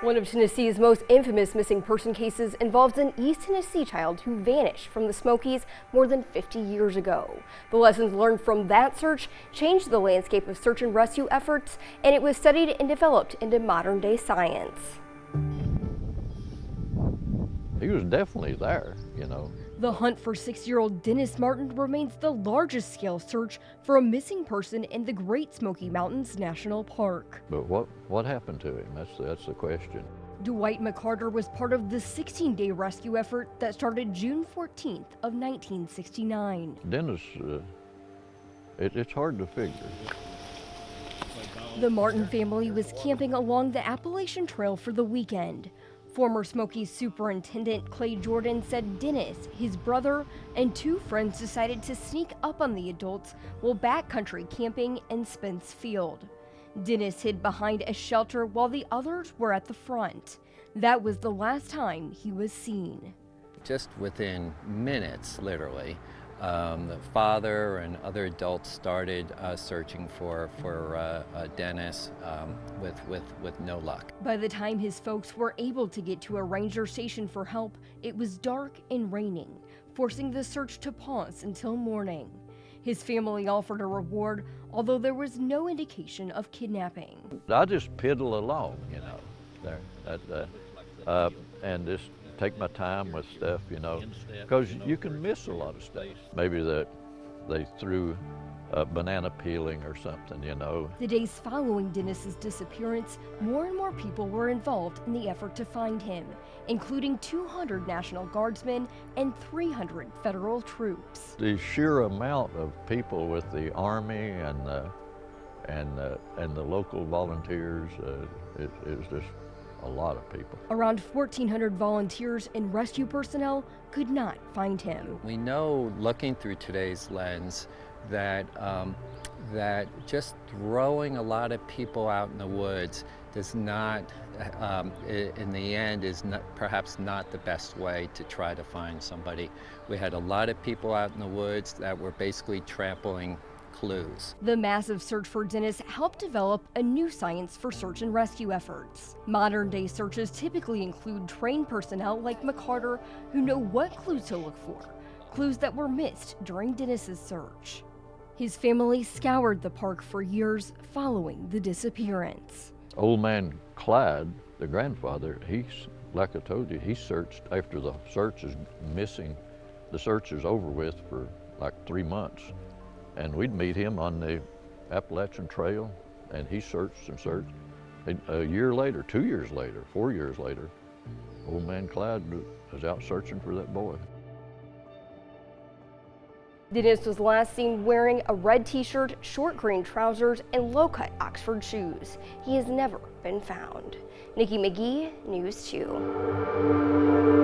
One of Tennessee's most infamous missing person cases involves an East Tennessee child who vanished from the Smokies more than 50 years ago. The lessons learned from that search changed the landscape of search and rescue efforts, and it was studied and developed into modern-day science. He was definitely there, you know. The hunt for 6-year-old Dennis Martin remains the largest scale search for a missing person in the Great Smoky Mountains National Park. But what happened to him? That's the question. Dwight McCarter was part of the 16-day rescue effort that started June 14th of 1969. Dennis, it's hard to figure. The Martin family was camping along the Appalachian Trail for the weekend. Former Smokies Superintendent Clay Jordan said Dennis, his brother, and 2 friends decided to sneak up on the adults while backcountry camping in Spence Field. Dennis hid behind a shelter while the others were at the front. That was the last time he was seen. Just within minutes, literally, the father and other adults started searching for Dennis with no luck. By the time his folks were able to get to a ranger station for help, it was dark and raining, forcing the search to pause until morning. His family offered a reward, although there was no indication of kidnapping. I just piddle along, you know, there, and just take my time with stuff, you know, because you can miss a lot of stuff. Maybe that they threw a banana peeling or something, you know. The days following Dennis's disappearance, more and more people were involved in the effort to find him, including 200 National Guardsmen and 300 federal troops. The sheer amount of people with the Army and the local volunteers, it was just a lot of people. Around 1,400 volunteers and rescue personnel could not find him. We know, looking through today's lens, that that just throwing a lot of people out in the woods does not, in the end, is perhaps not the best way to try to find somebody. We had a lot of people out in the woods that were basically trampling clues. The massive search for Dennis helped develop a new science for search and rescue efforts. Modern-day searches typically include trained personnel like McCarter who know what clues to look for, clues that were missed during Dennis's search. His family scoured the park for years following the disappearance. Old man Clyde, the grandfather, like I told you, he searched after the search is missing. The search is over with for like 3 months. And we'd meet him on the Appalachian Trail, and he searched and searched. And a year later, 2 years later, 4 years later, old man Clyde was out searching for that boy. Dennis was last seen wearing a red t-shirt, short green trousers, and low-cut Oxford shoes. He has never been found. Nikki McGee, News 2.